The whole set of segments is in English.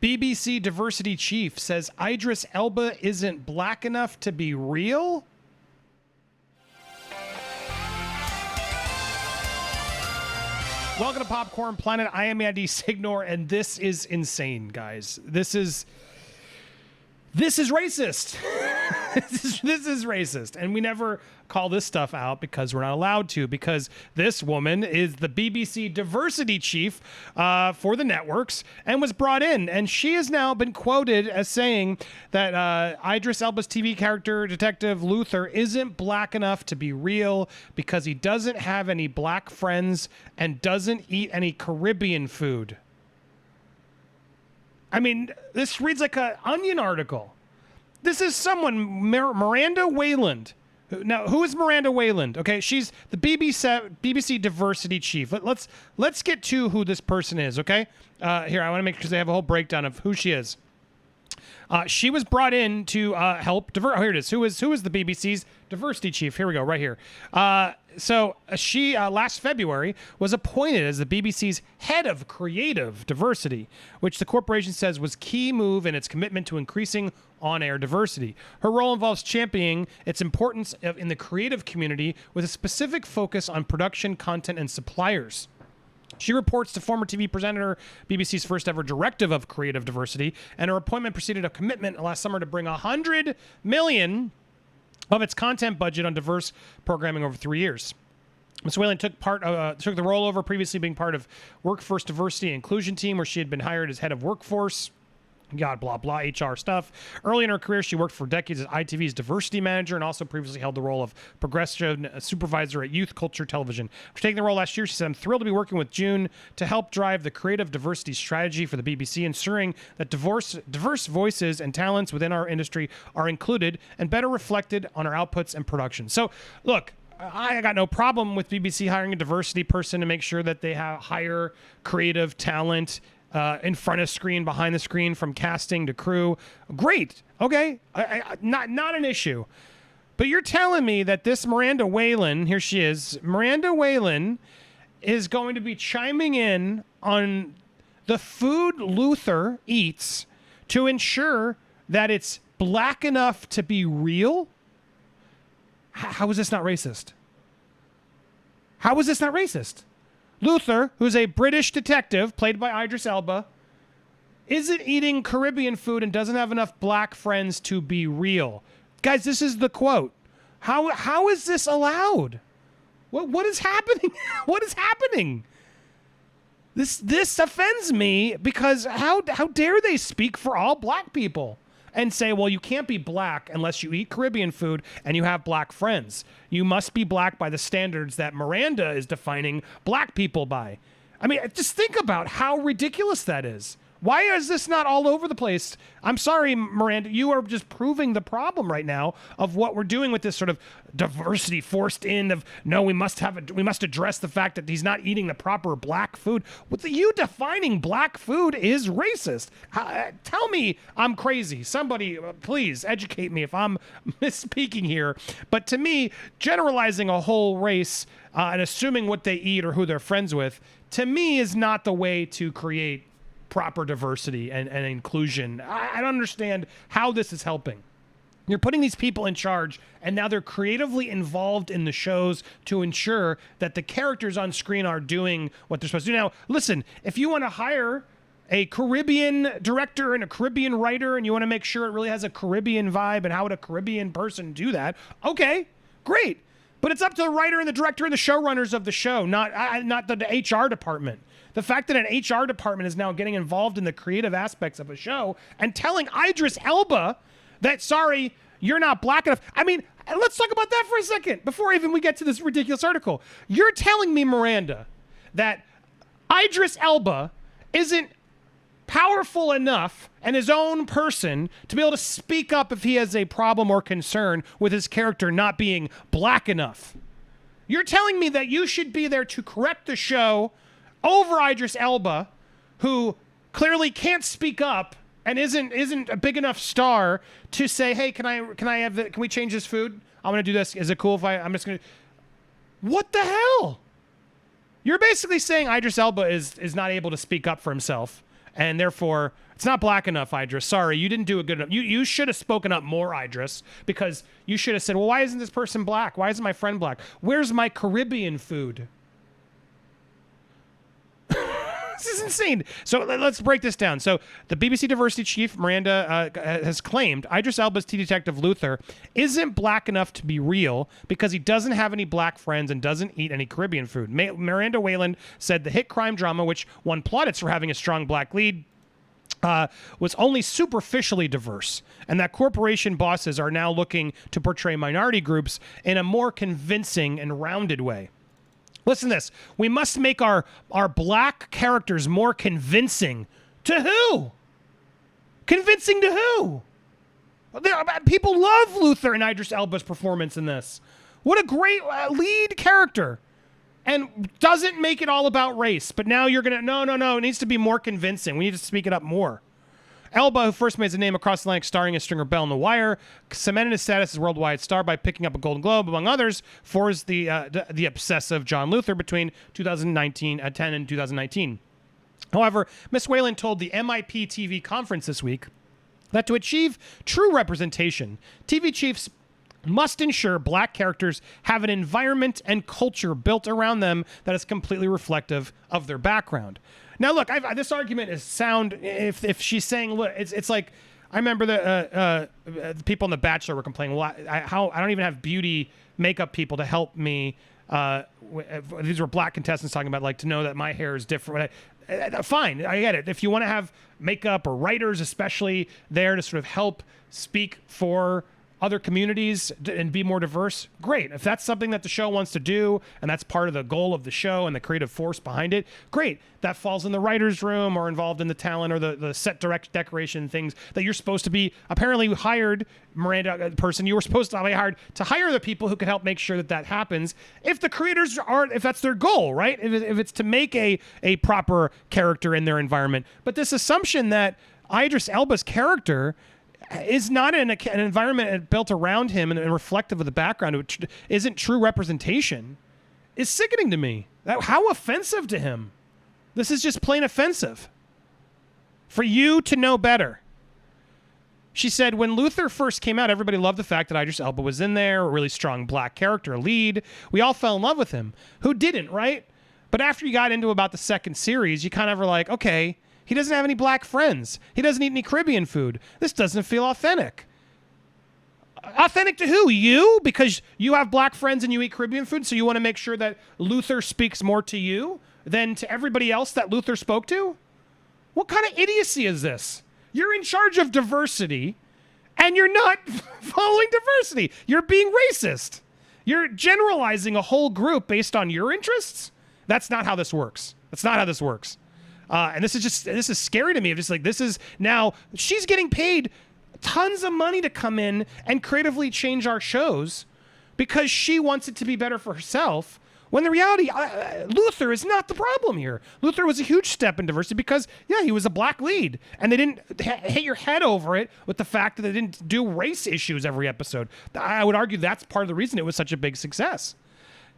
BBC diversity chief says Idris Elba isn't black enough to be real. Welcome to Popcorn Planet. I am Andy Signor, and this is insane, guys. This is racist. this is racist, and we never call this stuff out because we're not allowed to, because this woman is the BBC diversity chief for the networks and was brought in, and she has now been quoted as saying that Idris Elba's TV character, Detective Luther, isn't black enough to be real because he doesn't have any black friends and doesn't eat any Caribbean food. I mean, this reads like an Onion article. This is someone, Miranda Wayland. Now, who is Miranda Wayland? Okay, she's the BBC diversity chief. Let's get to who this person is, okay? Here, I want to make sure they have a whole breakdown of who she is. She was brought in to help divert. Oh, here it is. Who is the BBC's diversity chief? Here we go, right here. So she, last February, was appointed as the BBC's head of creative diversity, which the corporation says was key move in its commitment to increasing on-air diversity. Her role involves championing its importance in the creative community with a specific focus on production, content, and suppliers. She reports to former TV presenter, BBC's first ever directive of creative diversity, and her appointment preceded a commitment last summer to bring $100 million of its content budget on diverse programming over 3 years. Ms. Wayland took the role over previously being part of Workforce Diversity and Inclusion Team, where she had been hired as head of workforce. God, blah, blah, HR stuff. Early in her career, she worked for decades as ITV's diversity manager and also previously held the role of progression supervisor at Youth Culture Television. After taking the role last year, she said, "I'm thrilled to be working with June to help drive the creative diversity strategy for the BBC, ensuring that diverse voices and talents within our industry are included and better reflected on our outputs and production." So, look, I got no problem with BBC hiring a diversity person to make sure that they hire creative talent in front of screen, behind the screen, from casting to crew. Great. Okay. Not an issue. But you're telling me that this Miranda Wayland, here she is, Miranda Wayland is going to be chiming in on the food Luther eats to ensure that it's black enough to be real? How is this not racist? How is this not racist? Luther, who's a British detective played by Idris Elba, isn't eating Caribbean food and doesn't have enough black friends to be real. Guys, this is the quote. How is this allowed? What is happening? What is happening? This offends me because how dare they speak for all black people and say, well, you can't be black unless you eat Caribbean food and you have black friends. You must be black by the standards that Miranda is defining black people by. I mean, just think about how ridiculous that is. Why is this not all over the place? I'm sorry, Miranda, you are just proving the problem right now of what we're doing with this sort of diversity forced in of, no, we must address the fact that he's not eating the proper black food. You defining black food is racist. Tell me I'm crazy. Somebody, please educate me if I'm misspeaking here. But to me, generalizing a whole race and assuming what they eat or who they're friends with, to me is not the way to create proper diversity and inclusion. I don't understand how this is helping. You're putting these people in charge, and now they're creatively involved in the shows to ensure that the characters on screen are doing what they're supposed to do. Now, listen, if you want to hire a Caribbean director and a Caribbean writer, and you want to make sure it really has a Caribbean vibe, and how would a Caribbean person do that? Okay, great. But it's up to the writer and the director and the showrunners of the show, not the HR department. The fact that an HR department is now getting involved in the creative aspects of a show and telling Idris Elba that, sorry, you're not black enough. I mean, let's talk about that for a second before even we get to this ridiculous article. You're telling me, Miranda, that Idris Elba isn't powerful enough and his own person to be able to speak up if he has a problem or concern with his character not being black enough. You're telling me that you should be there to correct the show over Idris Elba, who clearly can't speak up and isn't a big enough star to say, hey, can we change this food? I'm going to do this. Is it cool if I'm just going to... What the hell? You're basically saying Idris Elba is not able to speak up for himself, and therefore it's not black enough, Idris. Sorry, you didn't do a good enough. You should have spoken up more, Idris, because you should have said, well, why isn't this person black? Why isn't my friend black? Where's my Caribbean food? This is insane. So let's break this down. So the BBC diversity chief, Miranda, has claimed Idris Elba's tea detective Luther isn't black enough to be real because he doesn't have any black friends and doesn't eat any Caribbean food. Miranda Wayland said the hit crime drama, which won plaudits for having a strong black lead, was only superficially diverse, and that corporation bosses are now looking to portray minority groups in a more convincing and rounded way. Listen to this. We must make our black characters more convincing. To who? Convincing to who? People love Luther and Idris Elba's performance in this. What a great lead character. And doesn't make it all about race. But now you're going to, no. It needs to be more convincing. We need to speak it up more. Elba, who first made his name across the Atlantic starring as Stringer Bell in The Wire, cemented his status as a worldwide star by picking up a Golden Globe, among others, for the obsessive John Luther between 2010 and 2019. However, Miss Wayland told the MIP TV conference this week that to achieve true representation, TV chiefs must ensure black characters have an environment and culture built around them that is completely reflective of their background. Now, look, this argument is sound. If she's saying, look, it's like, I remember the people on The Bachelor were complaining, well, I don't even have beauty makeup people to help me. These were black contestants talking about, like, to know that my hair is different. Fine, I get it. If you want to have makeup or writers especially there to sort of help speak for other communities and be more diverse, great. If that's something that the show wants to do and that's part of the goal of the show and the creative force behind it, great. That falls in the writer's room or involved in the talent or the set decoration things that you're supposed to be apparently hired, Miranda person, you were supposed to be hired to hire the people who can help make sure that that happens. If the creators aren't, if that's their goal, right? If it's to make a proper character in their environment. But this assumption that Idris Elba's character is not in an environment built around him and reflective of the background, which isn't true representation, is sickening to me. How offensive to him. This is just plain offensive. For you to know better. She said, when Luther first came out, everybody loved the fact that Idris Elba was in there, a really strong black character, lead. We all fell in love with him. Who didn't, right? But after you got into about the second series, you kind of were like, okay, he doesn't have any black friends. He doesn't eat any Caribbean food. This doesn't feel authentic. Authentic to who? You? Because you have black friends and you eat Caribbean food, so you want to make sure that Luther speaks more to you than to everybody else that Luther spoke to? What kind of idiocy is this? You're in charge of diversity, and you're not following diversity. You're being racist. You're generalizing a whole group based on your interests? That's not how this works. That's not how this works. And this is scary to me. I'm just like, this is now, she's getting paid tons of money to come in and creatively change our shows because she wants it to be better for herself. When the reality, Luther is not the problem here. Luther was a huge step in diversity because, yeah, he was a black lead. And they didn't hit your head over it with the fact that they didn't do race issues every episode. I would argue that's part of the reason it was such a big success.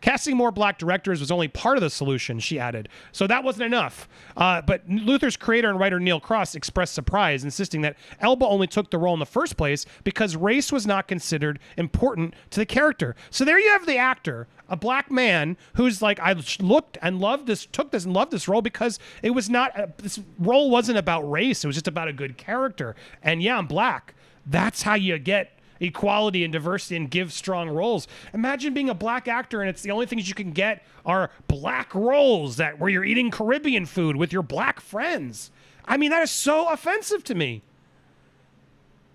Casting more black directors was only part of the solution, she added. So that wasn't enough. But Luther's creator and writer Neil Cross expressed surprise, insisting that Elba only took the role in the first place because race was not considered important to the character. So there you have the actor, a black man who's like, I looked and loved this, took this and loved this role because it was not, this role wasn't about race. It was just about a good character. And yeah, I'm black. That's how you get equality and diversity and give strong roles. Imagine being a black actor and it's the only things you can get are black roles where you're eating Caribbean food with your black friends. I mean, that is so offensive to me.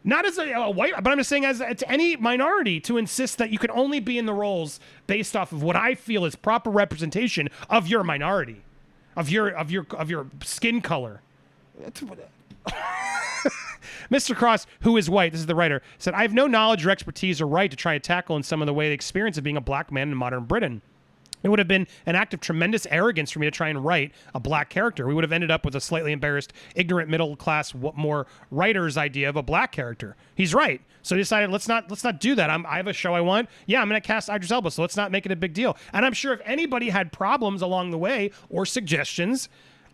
Not as a white, but I'm just saying as to any minority to insist that you can only be in the roles based off of what I feel is proper representation of your minority, of your skin color. Mr. Cross, who is white, this is the writer, said, I have no knowledge or expertise or right to try to tackle in some of the way the experience of being a black man in modern Britain. It would have been an act of tremendous arrogance for me to try and write a black character. We would have ended up with a slightly embarrassed, ignorant, middle-class, more writer's idea of a black character. He's right. So he decided, let's not do that. I have a show I want. Yeah, I'm going to cast Idris Elba, so let's not make it a big deal. And I'm sure if anybody had problems along the way or suggestions,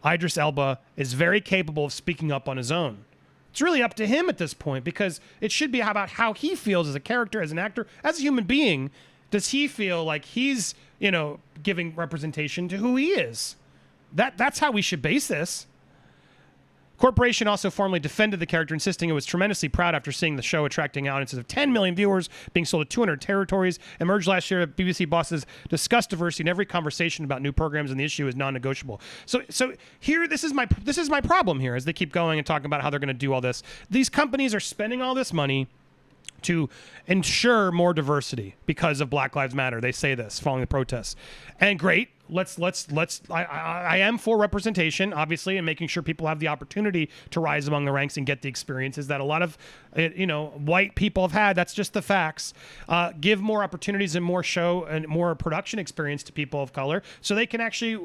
Idris Elba is very capable of speaking up on his own. It's really up to him at this point, because it should be about how he feels as a character, as an actor, as a human being. Does he feel like he's, giving representation to who he is? That's how we should base this. Corporation also formally defended the character, insisting it was tremendously proud after seeing the show attracting audiences of 10 million viewers, being sold to 200 territories. Emerged last year that BBC bosses discussed diversity in every conversation about new programs, and the issue is non-negotiable. So here, this is my problem here, as they keep going and talking about how they're going to do all this. These companies are spending all this money to ensure more diversity because of Black Lives Matter. They say this following the protests. And great, I am for representation, obviously, and making sure people have the opportunity to rise among the ranks and get the experiences that a lot of, white people have had. That's just the facts. Give more opportunities and more show and more production experience to people of color so they can actually,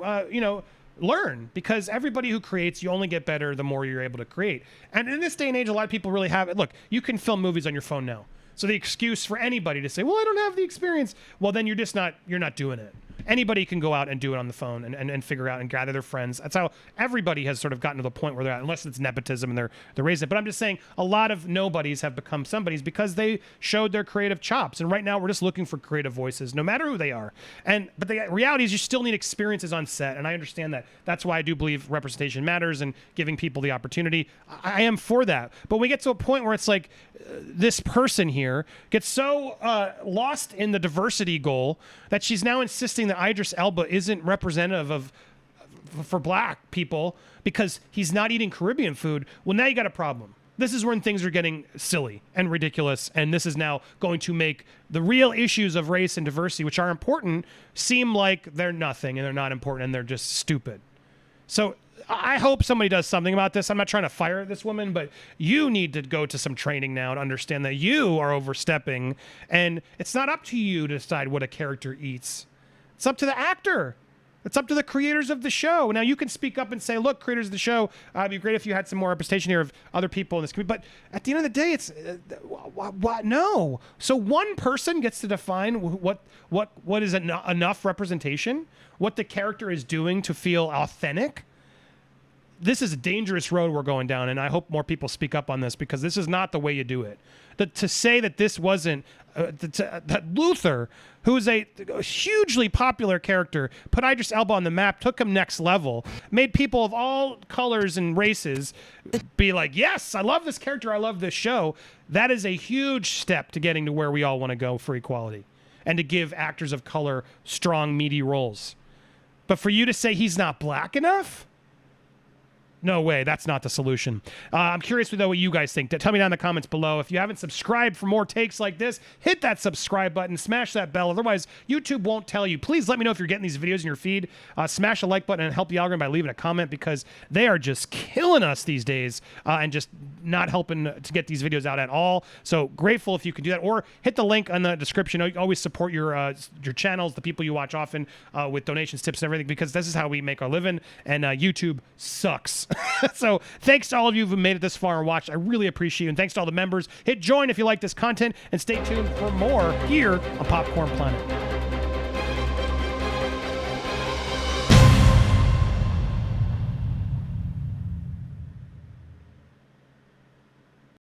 learn, because everybody who creates, you only get better the more you're able to create. And in this day and age, a lot of people really have it. Look, you can film movies on your phone now. So the excuse for anybody to say, well, I don't have the experience, well, then you're not doing it. Anybody can go out and do it on the phone and figure out and gather their friends. That's how everybody has sort of gotten to the point where they're at, unless it's nepotism and they're raised it. But I'm just saying a lot of nobodies have become somebodies because they showed their creative chops. And right now we're just looking for creative voices, no matter who they are. But the reality is you still need experiences on set. And I understand that. That's why I do believe representation matters and giving people the opportunity. I am for that. But we get to a point where it's like this person here gets so lost in the diversity goal that she's now insisting that Idris Elba isn't representative for black people because he's not eating Caribbean food. Well, now you got a problem. This is when things are getting silly and ridiculous, and this is now going to make the real issues of race and diversity, which are important, seem like they're nothing and they're not important and they're just stupid. So I hope somebody does something about this. I'm not trying to fire this woman, but you need to go to some training now to understand that you are overstepping, and it's not up to you to decide what a character eats. It's up to the actor. It's up to the creators of the show. Now, you can speak up and say, look, creators of the show, it'd be great if you had some more representation here of other people in this community. But at the end of the day, it's what? No. So one person gets to define what is enough representation, what the character is doing to feel authentic. This is a dangerous road we're going down, and I hope more people speak up on this, because this is not the way you do it. To say that this wasn't that Luther, who is a hugely popular character, put Idris Elba on the map, took him next level, made people of all colors and races be like, yes, I love this character, I love this show. That is a huge step to getting to where we all want to go for equality and to give actors of color strong, meaty roles. But for you to say he's not black enough? No way. That's not the solution. I'm curious to know what you guys think. Tell me down in the comments below. If you haven't subscribed for more takes like this, hit that subscribe button, smash that bell. Otherwise, YouTube won't tell you. Please let me know if you're getting these videos in your feed. Smash the like button and help the algorithm by leaving a comment, because they are just killing us these days and just not helping to get these videos out at all. So grateful if you can do that, or hit the link in the description. Always support your channels, the people you watch often, with donations, tips, and everything, because this is how we make our living, and YouTube sucks. So thanks to all of you who've made it this far and watched. I really appreciate you. And thanks to all the members. Hit join if you like this content, and stay tuned for more here on Popcorn Planet.